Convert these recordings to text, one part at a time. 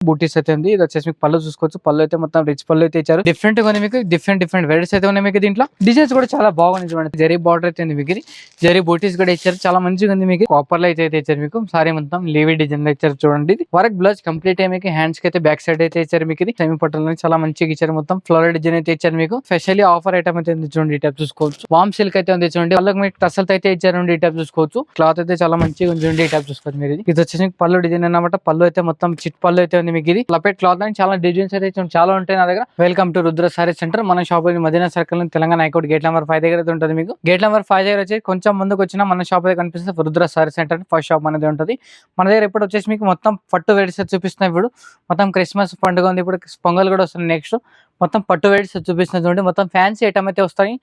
బూటీస్ అయితే ఉంది. ఇది వచ్చేసి మీకు పళ్ళు చూసుకోవచ్చు. పళ్ళు అయితే మొత్తం రిచ్ పళ్ళు అయితే ఇచ్చారు. డిఫరెంట్ గా మీకు డిఫరెంట్ వెరైటీస్ అయితే ఉన్నాయి మీకు దీంట్లో. డిజైన్స్ కూడా చాలా బాగుంది చూడండి. జరీ బార్డర్ అయితే ఉంది మీకు. జరీ బూటీస్ కూడా ఇచ్చారు. చాలా మంచిగా ఉంది మీకు. కాపర్ లో అయితే ఇచ్చారు మీకు. సారీ మొత్తం లీవీ డిజైన్ లో ఇచ్చారు చూడండి. వర్క్ బ్లౌజ్ కంప్లీట్ అయ్యి మీకు హ్యాండ్స్ కి అయితే బ్యాక్ సైడ్ అయితే ఇచ్చారు మీకు. సెమీ పట్టులో చాలా మంచిగా ఇచ్చారు. మొత్తం ఫ్లోరల్ డిజైన్ అయితే ఇచ్చారు మీకు. స్పెషల్లీ ఆఫర్ ఐటమ్ అయితే ఉంది చూడండి. ఈ టైప్ చూసుకోవచ్చు. వామ్ సిల్క్ అయితే ఉంది చూడండి. వాళ్ళకి మీకు టసల్ అయితే ఇచ్చారు. ఈ టైప్ చూసుకోవచ్చు. క్లాత్ అయితే చాలా మంచిగా ఉంది చూడండి. ఈ టైప్ చూసుకోవచ్చు మీరు. ఇది వచ్చేసి పళ్ళు డిజైన్ అన్నమాట. పళ్ళు అయితే మొత్తం చిట్ పళ్ళు అయితే ఉంది మీకు. ఇది లపెట్ క్లాత్ అని చాలా డిజైన్స్ అయితే చాలా ఉంటాయి నా దగ్గర. Welcome to Rudra Saree centre. మన shop Madina circle Telangana high court gate number 5 దగ్గర అయితే ఉంటుంది మీకు. గేట్ నెంబర్ 5 దగ్గర వచ్చి కొంచెం ముందుకు వచ్చినా మన షాప్ అయితే కనిపిస్తుంది. Rudra Saree centre first shop అనేది ఉంటుంది. మన దగ్గర ఇప్పుడు వచ్చేసి మీకు మొత్తం పట్టు వెరైటీస్ చూపిస్తున్నాయి. ఇప్పుడు మొత్తం క్రిస్మస్ పండుగ ఉంది. ఇప్పుడు పొంగల్ కూడా వస్తుంది నెక్స్ట్. మొత్తం పట్టు వెరైటీస్ చూపిస్తుంది చూడండి. మొత్తం ఫ్యాన్సీ ఐటమ్ అయితే వస్తాయి.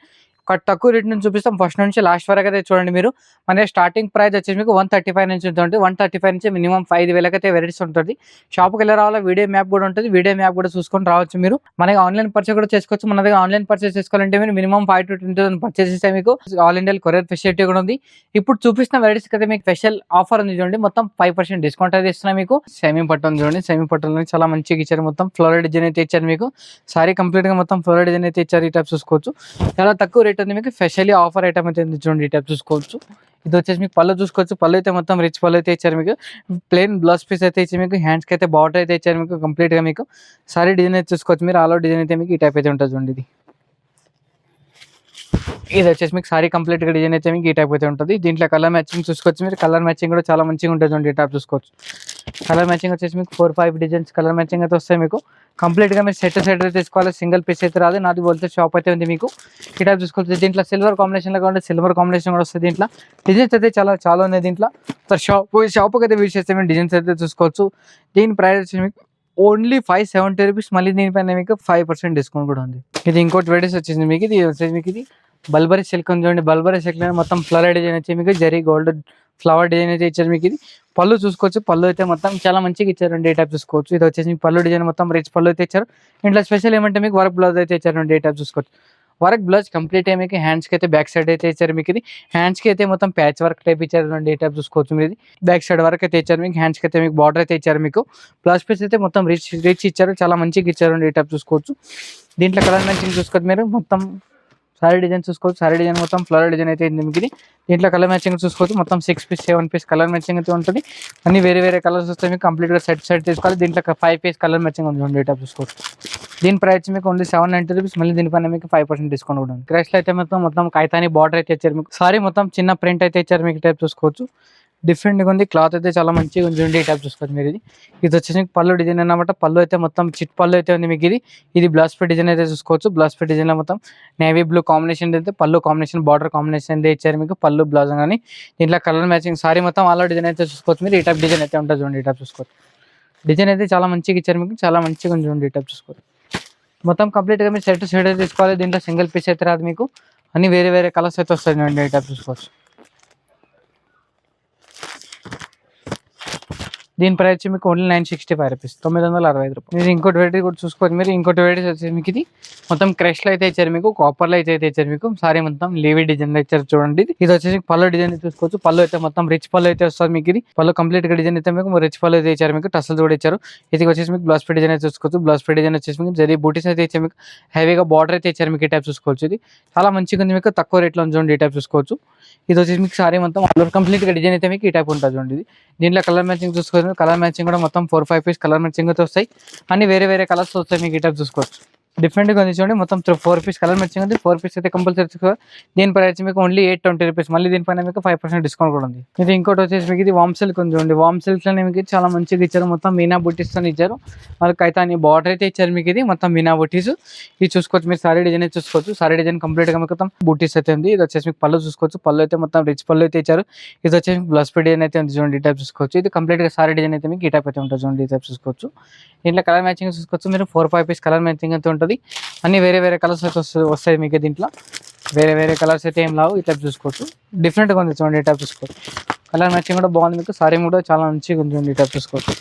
తక్కువ రేట్ నుంచి చూపిస్తాం. ఫస్ట్ నుంచి లాస్ట్ వరకు అయితే చూడండి మీరు. మన స్టార్టింగ్ ప్రైస్ వచ్చేసి మీకు 135 నుంచి ఉంటుంది. 135 నుంచి మినిమం 5,000 అయితే వెరైటీస్ ఉంటుంది. షాప్కి వెళ్ళి రావాలా. వీడియో మ్యాప్ కూడా ఉంటుంది. వీడియో మ్యాప్ కూడా చూసుకొని రావచ్చు మీరు. మనకి ఆన్లైన్ పర్చేస్ కూడా చేసుకోవచ్చు. మన దగ్గర ఆన్లైన్ పర్చేస్ చేసుకోవాలంటే మీరు మినిమం 5 to 10,000 పర్చేస్ చేస్తే మీకు ఆల్ ఇండియా కొరియర్ ఫెసిలిటీ కూడా ఉంది. ఇప్పుడు చూపిస్తున్న వెరైటీస్ అయితే మీకు స్పెషల్ ఆఫర్ ఉంది చూడండి. మొత్తం 5% డిస్కౌంట్ అయితే ఇస్తున్నాయి మీకు. సెమీ పట్టు ఉంది చూడండి. సెమీ పట్టులో చాలా మంచిగా ఇచ్చారు. మొత్తం ఫ్లోరల్ డిజైన్ అయితే ఇచ్చారు మీకు. సారీ కంప్లీట్ గా మొత్తం ఫ్లోరల్ డిజైన్ అయితే ఇచ్చారు. ఈ టైప్ చూసుకోవచ్చు. చాలా తక్కువ రేట్ ఉంది మీకు. స్పెషల్లీ ఆఫర్ ఐటమ్ అయితే చూడండి. ఈ టైప్ చూసుకోవచ్చు. ఇది వచ్చేసి మీకు పళ్ళు చూసుకోవచ్చు. పళ్ళు అయితే మొత్తం రిచ్ పళ్ళు అయితే ఇచ్చారు మీకు. ప్లెయిన్ బ్లౌజ్ పీస్ అయితే ఇచ్చి మీకు హ్యాండ్స్కి అయితే బార్డర్ అయితే ఇచ్చారు మీకు. కంప్లీట్ గా మీకు సారీ డిజైన్ అయితే చూసుకోవచ్చు మీరు. ఆల్ అవుట్ డిజైన్ అయితే మీకు ఈ టైప్ అయితే ఉంటుంది చూడండి. ఇది వచ్చేసి మీకు సారీ కంప్లీట్ గా డిజైన్ అయితే మీకు ఈ టైప్ అయితే ఉంటుంది. దీంట్లో కలర్ మ్యాచింగ్ చూసుకోవచ్చు మీరు. కలర్ మ్యాచింగ్ కూడా చాలా మంచిగా ఉంటుంది చూడండి. ఈ టైప్ చూసుకోవచ్చు. కలర్ మ్యాచింగ్ వచ్చేసి మీకు 4-5 డిజైన్స్ కలర్ మ్యాచింగ్ అయితే వస్తాయి మీకు. కంప్లీట్ గా మీరు సెట్ అయితే తీసుకోవాలి. సింగిల్ పీస్ అయితే రాదు. నాది బోల్తే షాప్ అయితే ఉంది మీకు. ఈ టైప్ చూసుకోవచ్చు. దీంట్లో సిల్వర్ కాంబినేషన్ లో కావాలి. సిల్వర్ కాంబినేషన్ కూడా వస్తుంది. దీంట్లో డిజైన్స్ అయితే చాలా ఉన్నాయి దీంట్లో. షాప్కి అయితే విజిట్ చేస్తే మీరు డిజైన్స్ అయితే చూసుకోవచ్చు. దీని ప్రైస్ వచ్చి మీకు ఓన్లీ 570 రూపీస్. మళ్ళీ దీనిపైన మీకు 5% డిస్కౌంట్ కూడా ఉంది. ఇది ఇంకోటి వెరైటీస్ వచ్చింది మీకు. ఇది వచ్చేసి మీకు ఇది బల్బరీ సిల్క్ ఉంది చూడండి. బల్బరీ సిల్క్ మొత్తం ఫ్లవర్ డిజైన్ వచ్చి మీకు జరీ గోల్డ్ ఫ్లవర్ డిజైన్ అయితే ఇచ్చారు మీకు. ఇది పళ్ళు చూసుకోవచ్చు. పళ్ళు అయితే మొత్తం చాలా మంచిగా ఇచ్చారండి. ఈ టైప్ చూసుకోవచ్చు. ఇది వచ్చేసి మీకు పళ్ళు డిజైన్ మొత్తం రిచ్ పళ్ళు అయితే ఇచ్చారు. ఇంట్లో స్పెషల్ ఏమంటే మీకు వర్క్ బ్లౌజ్ అయితే ఇచ్చారండి. ఈ టైప్ చూసుకోవచ్చు. వర్క్ బ్లౌజ్ కంప్లీట్ అయ్యి మీకు హ్యాండ్స్కి అయితే బ్యాక్ సైడ్ అయితే ఇచ్చారు మీకు. ఇది హ్యాండ్స్కి అయితే మొత్తం ప్యాచ్ వర్క్ టైప్ ఇచ్చారండి. ఈ టైప్ చూసుకోవచ్చు మీరు. ఇది బ్యాక్ సైడ్ వర్క్ అయితే ఇచ్చారు మీకు. హ్యాండ్స్కి అయితే మీకు బార్డర్ అయితే ఇచ్చారు మీకు. బ్లౌజ్ పీస్ అయితే మొత్తం రిచ్ ఇచ్చారు. చాలా మంచిగా ఇచ్చారండి. ఈ టైప్ చూసుకోవచ్చు. దీంట్లో కలర్ మ్యాచింగ్ చూసుకోవచ్చు మీరు. మొత్తం సారీ డిజైన్ చూసుకోవచ్చు. సారీ డిజైన్ మొత్తం ఫ్లోరల్ డిజైన్ అయితే మీకు. దీంట్లో కలర్ మ్యాచింగ్ చూసుకోవచ్చు. మొత్తం 6 పీస్ 7 పీస్ కలర్ మ్యాచింగ్ అయితే ఉంటుంది. అన్ని వేరే కలర్స్ వస్తాయి మీకు. కంప్లీట్గా సెట్ తీసుకోవాలి. దీంట్లో 5 పీస్ కలర్ మ్యాచింగ్ ఉంది. టైప్ చూసుకోవచ్చు. దీని ప్రైస్ మీకు ఓన్లీ 790 రూపీస్. మళ్ళీ దీనిపైన మీకు 5% డిస్కౌంట్ కూడా ఉంది. క్రాష్లో అయితే మొత్తం కైతాని బార్డర్ అయితే ఇచ్చారు మీకు. సారీ మొత్తం చిన్న ప్రింట్ అయితే ఇచ్చారు మీకు. టైప్ చూసుకోవచ్చు. డిఫరెంట్గా ఉంది. క్లాత్ అయితే చాలా మంచిగా ఉంది. ఈ టైప్ చూసుకోవచ్చు మీరు. ఇది వచ్చేసి పళ్ళు డిజైన్ అన్నమాట. పళ్ళు అయితే మొత్తం చిట్ పళ్ళు అయితే ఉంది మీకు. ఇది బ్లౌజ్ పీస్ డిజైన్ అయితే చూసుకోవచ్చు. బ్లౌజ్ పీస్ డిజైన్ లో మొత్తం నేవీ బ్లూ కాంబినేషన్ అయితే పళ్ళు కాంబినేషన్ బార్డర్ కాంబినేషన్ అయితే ఇచ్చారు మీకు. పళ్ళు బ్లౌజ్ కానీ దీంట్లో కలర్ మ్యాచింగ్ సారీ మొత్తం ఆల్ డిజైన్ అయితే చూసుకోవచ్చు మీరు. ఈ టైప్ డిజైన్ అయితే ఉంటుంది చూడండి. ఈ టైప్ చూసుకోవచ్చు. డిజైన్ అయితే చాలా మంచిగా ఇచ్చారు మీకు. చాలా మంచిగా ఉంది చూడండి. ఈ టైప్ చూసుకోవచ్చు. మొత్తం కంప్లీట్గా మీరు సెట్ అయితే తీసుకోవాలి. దీంట్లో సింగిల్ పీస్ అయితే రాదు మీకు. అన్ని వేరే కలర్స్ అయితే వస్తాయి చూడండి. ఈ టైప్ చూసుకోవచ్చు. దీని ప్రైస్ వచ్చి మీకు ఓన్లీ 965 రూపీస్. 965 రూపాయలు. మీరు ఇంకోటి వెరైటీ కూడా చూసుకోవచ్చు మీరు. ఇంకోటి వెరైటీస్ వచ్చేసి మీకు ఇది మొత్తం క్రష్లో అయితే ఇచ్చారు మీకు. కాపర్లో అయితే ఇచ్చారు మీకు. సారీ మొత్తం లీవీ డిజైన్ ఇచ్చారు చూడండి. ఇది వచ్చేసి పళ్ళు డిజైన్ చూసుకోవచ్చు. పళ్ళు అయితే మొత్తం రిచ్ పళ్ళు అయితే వస్తుంది మీకు. ఇది పళ్ళు కంప్లీట్ గా డిజైన్ అయితే మీకు రిచ్ పళ్ళు అయితే ఇచ్చారు మీకు. టసల్ కూడా ఇచ్చారు. ఇది వచ్చేసి మీకు బ్లౌజ్ పీస్ డిజైన్ అయితే చూసుకోవచ్చు. బ్లౌజ్ పీస్ డిజైన్ వచ్చేసి మీకు జరీ బూటీస్ అయితే ఇచ్చారు మీకు. హెవీగా బార్డర్ అయితే ఇచ్చారు మీకు. ఈ టైప్ చూసుకోవచ్చు. ఇది చాలా మంచిగా ఉంది మీకు. తక్కువ రేట్లో చూడండి. ఈ టైప్ చూసుకోవచ్చు. ఇది వచ్చేసి మీకు సారీ మొత్తం కంప్లీట్ గా డిజైన్ అయితే మీకు ఈ టైప్ ఉంటుంది చూడండి. దీంట్లో కలర్ మ్యాచింగ్ చూసుకోవచ్చు. కలర్ మ్యాచింగ్ కూడా మొత్తం 4-5 పీస్ కలర్ మ్యాచింగ్ అయితే వస్తాయి. అన్ని వేరే కలర్స్ వస్తాయి మీకు. ఈ టైప్ చూసుకోవచ్చు. డిఫరెంట్గా ఉంది చూడండి. మొత్తం 4 పీస్ కలర్ మ్యాచింగ్ ఉంది. 4 పీస్ అయితే కంపల్సరీ తీసుకోవాలి. దీని ప్రైస్ మీకు ఓన్లీ 820 రూపీస్. మళ్ళీ దీనిపైన మీకు 5% డిస్కౌంట్ కూడా ఉంది. ఇది ఇంకోటి వచ్చేసి మీకు ఇది వామ్ సిల్క్ ఉంది చూడండి. వామ్ సిల్క్ లోనే మీకు చాలా మంచిగా ఇచ్చారు. మొత్తం మీనా బుట్టీస్ తో ఇచ్చారు. వాళ్ళకి అయితే అన్ని బార్డర్ అయితే ఇచ్చారు మీకు. ఇది మొత్తం మీనా బుట్టీస్. ఇది చూసుకోవచ్చు మీరు. సారీ డిజైన్ అయితే చూసుకోవచ్చు. సారీ డిజైన్ కంప్లీట్ గా మీకు మొత్తం బుట్టీస్ అయితే ఉంది. ఇది వచ్చేసి మీకు పళ్ళు చూసుకోవచ్చు. పళ్ళు అయితే మొత్తం రిచ్ పళ్ళు అయితే ఇచ్చారు. ఇది వచ్చేసి బ్లౌజ్ పీస్ డిజైన్ అయితే ఉంది చూడండి. ఈ టైప్ చూసుకోవచ్చు. ఇది కంప్లీట్ గా సారీ డిజైన్ అయితే మీకు ఈ టైప్ అయితే ఉంటుంది చూడండి. ఈ టైప్ చూసుకోవచ్చు. దీంట్లో కలర్ మ్యాచింగ్ చూసుకోవచ్చు మీరు. 4-5 పీస్ కలర్ మ్యాచింగ్ అయితే ఉంటుంది. అన్ని వేరే కలర్స్ అయితే వస్తాయి మీకు. దీంట్లో వేరే కలర్స్ అయితే ఏం లావు. ఈ టైప్ చూసుకోవచ్చు. డిఫరెంట్గా ఉంది చూడండి. ఈ టైప్ చూసుకోవచ్చు. కలర్ మ్యాచింగ్ కూడా బాగుంది మీకు. సారీ కూడా చాలా మంచిగా ఉంది. ఈ టైప్ చూసుకోవచ్చు.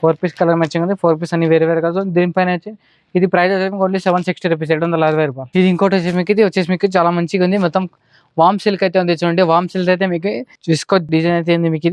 4 పీస్ కలర్ మ్యాచింగ్ ఉంది. 4 పీస్ అన్ని వేరే కలర్స్. దీనిపైన వచ్చి ఇది ప్రైస్ వచ్చేసి ఓన్లీ 760 రూపీస్, 760 రూపాయలు. ఇది ఇంకోటి వచ్చేసి మీకు ఇది వచ్చేసి మీకు చాలా మంచిగా ఉంది. మొత్తం వామ్ సిల్క్ అయితే ఉంది చూడండి. వామ్ సిల్క్ అయితే మీకు చూసుకోవచ్చు డిజైన్ అయితే ఉంది మీకు.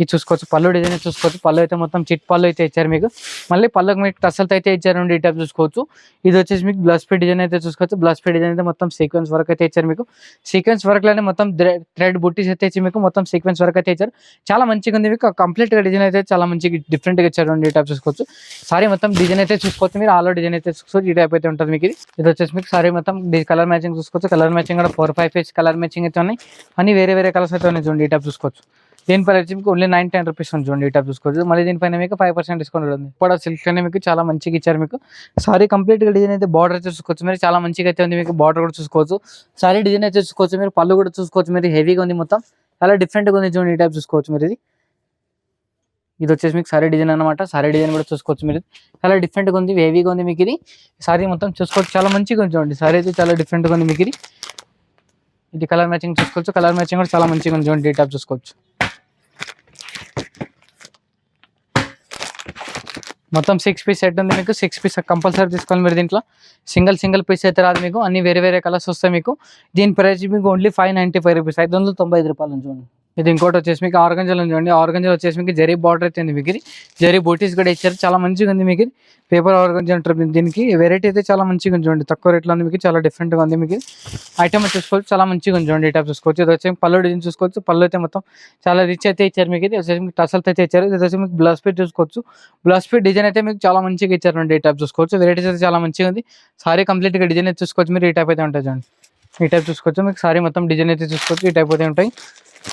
ఇది చూసుకోవచ్చు పళ్ళు డిజైన్ చూసుకోవచ్చు. పళ్ళు అయితే మొత్తం చిట్ పళ్ళు అయితే ఇచ్చారు మీకు. మళ్ళీ పళ్ళకి మీకు టసల్తో అయితే ఇచ్చారండి. ఈ టైప్ చూసుకోవచ్చు. ఇది వచ్చేసి మీకు బ్లౌజ్ పీస్ డిజైన్ అయితే చూసుకోవచ్చు. బ్లౌజ్ పీస్ డిజైన్ అయితే మొత్తం సీక్వెన్స్ వర్క్ అయితే ఇచ్చారు మీకు. సీక్వెన్స్ వర్క్ లోనే మొత్తం థ్రెడ్ బుట్టీస్ అయితే ఇచ్చి మీకు మొత్తం సీక్వెన్స్ వర్క్ అయితే ఇచ్చారు. చాలా మంచిగా ఉంది మీకు. కంప్లీట్ గా డిజైన్ అయితే చాలా మంచిగా డిఫరెంట్ గా ఇచ్చారు. ఈ టైప్ చూసుకోవచ్చు. సారీ మొత్తం డిజైన్ అయితే చూసుకోవచ్చు మీరు. ఆల్ డిజైన్ అయితే చూసుకోవచ్చు. ఈ టైప్ అయితే ఉంటుంది మీకు. ఇది వచ్చేసి మీకు సారీ మొత్తం కలర్ మ్యాచింగ్ చూసుకోవచ్చు. కలర్ మ్యాచింగ్ కూడా 4-5 పీస్ కలర్ మ్యాచింగ్ అయితే ఉన్నాయి. అన్ని వేరే వేరే కలర్స్ అయితే ఉన్నాయి చూడండి. ఈ టైప్ చూసుకోవచ్చు. దీనిపై వచ్చి మీకు ఓన్లీ 9-10 రూపీస్ ఉంది చూడండి. ఈ టైప్ చూసుకోవచ్చు. మళ్ళీ దీనిపైన మీకు 5% డిస్కౌంట్ ఉంది. కూడా సిల్క్ అనేది మీకు చాలా మంచిగా ఇచ్చారు మీకు. సారీ కంప్లీట్ గా డిజైన్ అయితే బార్డర్ అయితే చూసుకోవచ్చు మీరు. చాలా మంచిగా అయితే ఉంది మీకు. బార్డర్ కూడా చూసుకోవచ్చు. సారీ డిజైన్ అయితే చూసుకోవచ్చు మీరు. పళ్ళు కూడా చూసుకోవచ్చు మీరు. హెవీగా ఉంది మొత్తం. చాలా డిఫరెంట్ గా ఉంది చూడండి. ఈ టైప్ చూసుకోవచ్చు మీరు. ఇది వచ్చేసి మీకు సారీ డిజైన్ అనమాట. సారీ డిజైన్ కూడా చూసుకోవచ్చు మీరు. చాలా డిఫరెంట్ గా ఉంది. హెవీగా ఉంది మీకు. ఇది సారీ మొత్తం చూసుకోవచ్చు. చాలా మంచిగా ఉంది చూడండి. సారీ అయితే చాలా డిఫరెంట్ గా ఉంది మీకు. ఇది కలర్ మ్యాచింగ్ చూసుకోవచ్చు. కలర్ మ్యాచింగ్ కూడా చాలా మంచిగా ఉంది చూడండి. ఈ టైప్ చూసుకోవచ్చు. మొత్తం 6 పీస్ సెట్ ఉంది మీకు. 6 పీస్ కంపల్సరీ తీసుకోవాలి మీరు. దీంట్లో సింగిల్ పీస్ అయితే రాదు మీకు. అన్ని వేరే వేరే కలర్స్ వస్తాయి మీకు. దీని ప్రైస్ మీకు ఓన్లీ 595 రూపీస్, 595 రూపాయలు చూడండి. ఇది ఇంకోటి వచ్చేసి మీకు ఆర్గంజాలో చూడండి. ఆర్గంజాలో వచ్చేసి మీకు జరీ బార్డర్ అయితే ఉంది మీకు. జరీ బూటీస్ కూడా ఇచ్చారు. చాలా మంచిగా ఉంది మీకు. పేపర్ ఆర్గంజా అంటారు దీనికి. వెరైటీ అయితే చాలా మంచిగా ఉంది చూడండి. తక్కువ రేట్లో ఉంది మీకు. చాలా డిఫరెంట్ గా ఉంది మీకు. ఐటమ్ చూసుకోవచ్చు. చాలా మంచిగా ఉంది చూడండి. ఈ టైప్ చూసుకోవచ్చు. ఇది వచ్చి పళ్ళు డిజైన్ చూసుకోవచ్చు. పళ్ళు అయితే మొత్తం చాలా రిచ్ అయితే ఇచ్చారు మీకు. ఇది వచ్చేసి మీకు టసల్స్ అయితే ఇచ్చారు. ఇది వచ్చి మీకు బ్లౌజ్ పీస్ చూసుకోవచ్చు. బ్లౌజ్ పీస్ డిజైన్ అయితే మీకు చాలా మంచిగా ఇచ్చారండి. ఈ టైప్ చూసుకోవచ్చు. వెరైటీస్ అయితే చాలా మంచిగా ఉంది. సారీ కంప్లీట్ గా డిజైన్ అయితే చూసుకోవచ్చు మీరు. ఈ టైప్ అయితే ఉంటుంది చూడండి. ఈ టైప్ చూసుకోవచ్చు. మీకు సారీ మొత్తం డిజైన్ అయితే చూసుకోవచ్చు. ఈ టైప్ అయితే ఉంటాయి.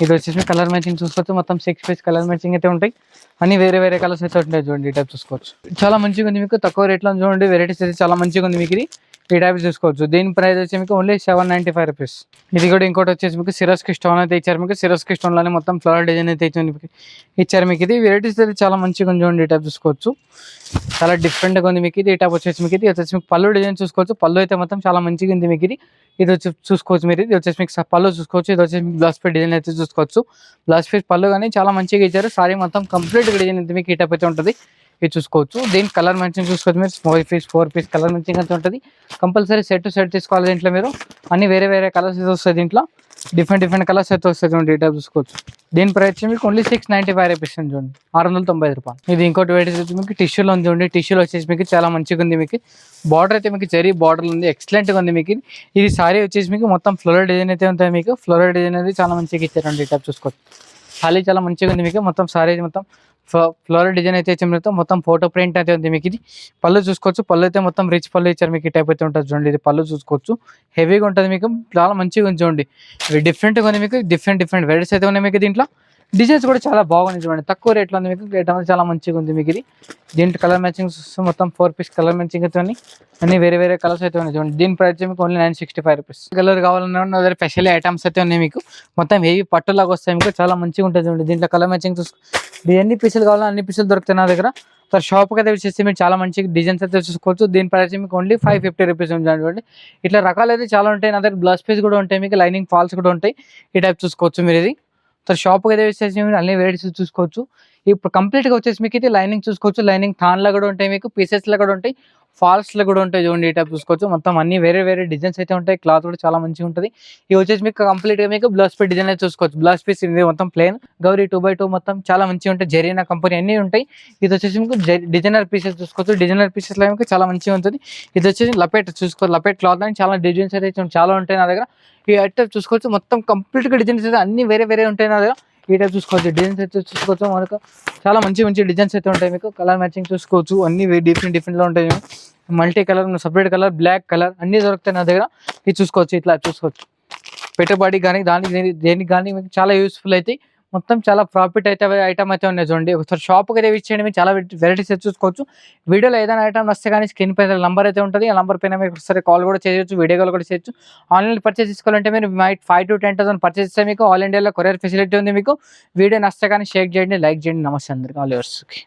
ఇది వచ్చేసి కలర్ మ్యాచింగ్ చూసుకోవచ్చు. మొత్తం 6 పీస్ కలర్ మ్యాచింగ్ అయితే ఉంటాయి. అన్ని వేరే వేరే కలర్స్ అయితే ఉంటాయి చూడండి. ఈ టైప్ చూసుకోవచ్చు. చాలా మంచిగా ఉంది మీకు. తక్కువ రేట్లో చూడండి. వెరైటీస్ అయితే చాలా మంచిగా ఉంది మీకు. ఈ టైప్ చూసుకోవచ్చు. దీని ప్రైస్ వచ్చి మీకు ఓన్లీ 795 రూపీస్. ఇది కూడా ఇంకోటి వచ్చేసి మీకు సిరోస్కి స్టోన్ అయితే ఇచ్చారు మీకు. సిరోస్కి స్టోన్ లోనే మొత్తం ఫ్లవర్ డిజైన్ అయితే ఇచ్చారు మీకు. ఇది వెరైటీస్ అయితే చాలా మంచిగా ఉంది చూడండి. ఈ టైప్ చూసుకోవచ్చు. చాలా డిఫరెంట్ గా ఉంది మీకు. ఈ టైప్ వచ్చేసి మీకు. ఇది వచ్చేసి మీకు పళ్ళు డిజైన్ చూసుకోవచ్చు. పళ్ళు అయితే మొత్తం చాలా మంచిగా ఉంది మీకు. ఇది వచ్చి చూసుకోవచ్చు మీరు. ఇది వచ్చేసి మీకు పళ్ళు చూసుకోవచ్చు. ఇది వచ్చేసి మీకు బ్లౌజ్ పీస్ డిజైన్ అయితే చూసుకోవచ్చు. బ్లౌజ్ పీస్ పళ్ళు కానీ చాలా మంచిగా ఇచ్చారు. సారీ మొత్తం కంప్లీట్ డిజైన్ అయితే మీకు ఈ టైప్ అయితే ఉంటుంది. ఇది చూసుకోవచ్చు. దీని కలర్ మ్యాచింగ్ చూసుకోవచ్చు మీరు. 4 పీస్ కలర్ మ్యాచింగ్ అయితే ఉంటుంది. కంపల్సరీ సెట్ తీసుకోవాలి. దీంట్లో మీరు అన్ని వేరే వేరే కలర్స్ అయితే వస్తాయి. దీంట్లో డిఫరెంట్ కలర్స్ అయితే వస్తాయి చూడండి. ఈ టైప్ చూసుకోవచ్చు. దీని ప్రైస్ మీకు ఓన్లీ 695 రూపీస్ చూడండి. 690 రూపాయలు. ఇది ఇంకోటి వెరైటీ మీకు టిష్యూలో ఉంది చూడండి. టిష్యూలో వచ్చేసి మీకు చాలా మంచిగా ఉంది మీకు. బార్డర్ అయితే మీకు జరీ బార్డర్ ఉంది. ఎక్సలెంట్ గా ఉంది మీకు. ఇది సారీ వచ్చేసి మీకు మొత్తం ఫ్లోరల్ డిజైన్ అయితే ఉంటుంది మీకు. ఫ్లోరల్ డిజైన్ అనేది చాలా మంచిగా ఇచ్చారండి. ఈ టైప్ చూసుకోవచ్చు. సారీ చాలా మంచిగా ఉంది మీకు. మొత్తం సారీ మొత్తం ఫ్లోరల్ డిజైన్ అయితే ఇచ్చారు. మొత్తం ఫోటో ప్రింట్ అయితే ఉంది మీకు. ఇది పళ్ళు చూసుకోవచ్చు. పళ్ళు అయితే మొత్తం రిచ్ పళ్ళు ఇచ్చారు మీకు. ఈ టైప్ అయితే ఉంటుంది చూడండి. ఇది పళ్ళు చూసుకోవచ్చు. హెవీగా ఉంటుంది మీకు. చాలా మంచిగా ఉంది చూడండి. డిఫరెంట్గా ఉంది మీకు. డిఫరెంట్ వెరైటీస్ అయితే ఉన్నాయి మీకు. దీంట్లో డిజైన్స్ కూడా చాలా బాగుంది చూడండి. తక్కువ రేట్లో ఉంది మీకు. రేట్ అనేది చాలా మంచిగా ఉంది మీకు. దీంట్లో కలర్ మ్యాచింగ్ మొత్తం 4 పీస్ కలర్ మ్యాచింగ్ అయితే ఉన్నాయి. అన్ని వేరే వేరే కలర్స్ అయితే ఉన్నాయి చూడండి. దీని ప్రైస్ మీకు ఓన్లీ 965 రూపీస్. కలర్ కావాలన్నా దగ్గర స్పెషల్ ఐటమ్స్ అయితే ఉన్నాయి మీకు. మొత్తం హెవీ పట్టులాగా వస్తాయి మీకు. చాలా మంచిగా ఉంటుంది చూడండి. దీంట్లో కలర్ మ్యాచింగ్ ఎన్ని పీసులు కావాలో అన్ని పీసులు దొరుకుతాయి నా దగ్గర. సార్ షాప్కి అయితే వచ్చేసి మీరు చాలా మంచి డిజైన్స్ అయితే చూసుకోవచ్చు. దీని ప్రైస్ మీకు ఓన్లీ 550 రూపీస్ చూడండి. ఇట్లా రకాలు అయితే చాలా ఉంటాయి నా దగ్గర. బ్లౌజ్ పీస్ కూడా ఉంటాయి మీకు. లైనింగ్ ఫాల్స్ కూడా ఉంటాయి. ఈ టైప్ చూసుకోవచ్చు మీరు. ఇది సార్ షాప్కి అయితే వచ్చేసి అన్ని వెరైటీస్ చూసుకోవచ్చు. ఇప్పుడు కంప్లీట్గా వచ్చేసి మీకు ఇది లైనింగ్ చూసుకోవచ్చు. లైనింగ్ థాన్లో కూడా ఉంటాయి మీకు. పీసెస్లో కూడా ఉంటాయి. ఫాల్స్లో కూడా ఉంటాయి చూడండి. ఈ టైప్ చూసుకోవచ్చు. మొత్తం అన్ని వేరే వేరే డిజైన్స్ అయితే ఉంటాయి. క్లాత్ కూడా చాలా మంచిగా ఉంటుంది. ఇవి వచ్చేసి మీకు కంప్లీట్గా మీకు బ్లౌజ్ పీస్ డిజైన్ అయితే చూసుకోవచ్చు. బ్లౌజ్ పీస్ ఇది మొత్తం ప్లేన్ గౌరీ 2x2 మొత్తం చాలా మంచిగా ఉంటాయి. జరీనా కంపెనీ అన్నీ ఉంటాయి. ఇది వచ్చేసి మీకు డిజైనర్ పీసెస్ చూసుకోవచ్చు. డిజైనర్ పీసెస్లో మీకు చాలా మంచిగా ఉంటుంది. ఇది వచ్చేసి లపేట్ చూసుకోవచ్చు. లపేట్ క్లాత్ అని చాలా డిజైన్స్ అయితే చాలా ఉంటాయి నా దగ్గర. ఈ టైప్ చూసుకోవచ్చు. మొత్తం కంప్లీట్గా డిజైన్స్ అయితే అన్ని వేరే వేరే ఉంటాయి నా దగ్గర. ఈ టైప్ చూసుకోవచ్చు. డిజైన్స్ అయితే చూసుకోవచ్చు. మనకు చాలా మంచి డిజైన్స్ అయితే ఉంటాయి మీకు. కలర్ మ్యాచింగ్ చూసుకోవచ్చు. అన్ని డిఫరెంట్లో ఉంటాయి. Multi colour, separate colour, black colour అన్ని దొరుకుతాయి నా దగ్గర. ఇది చూసుకోవచ్చు. ఇట్లా చూసుకోవచ్చు. పెట్టుబడి కానీ దేనికి కానీ మీకు చాలా యూస్ఫుల్ అయితే. మొత్తం చాలా ప్రాఫిట్ అయితే ఐటమ్ అయితే ఉన్నాయి చూడండి. ఒకసారి షాప్కి అయితే ఇచ్చేయండి. మీరు చాలా వెరైటీస్ అయితే చూసుకోవచ్చు. వీడియోలో ఏదైనా ఐటమ్ వస్తే కానీ స్క్రీన్ పైన నెంబర్ అయితే ఉంటుంది. ఆ నెంబర్ పైన మీరు ఒకసారి కాల్ కూడా చేయొచ్చు. వీడియో కాల్ కూడా చేయొచ్చు. ఆన్లైన్ పర్చేస్ చేసుకోవాలంటే మీరు 5 to 10,000 పర్చేస్ చేస్తే మీకు ఆల్ ఇండియాలో కొరియర్ ఫెసిలిటీ ఉంది మీకు. వీడియో నచ్చితే కానీ షేర్ చేయండి, లైక్ చేయండి. నమస్తే అందరికీ. ఆల్ యూవర్స్కి.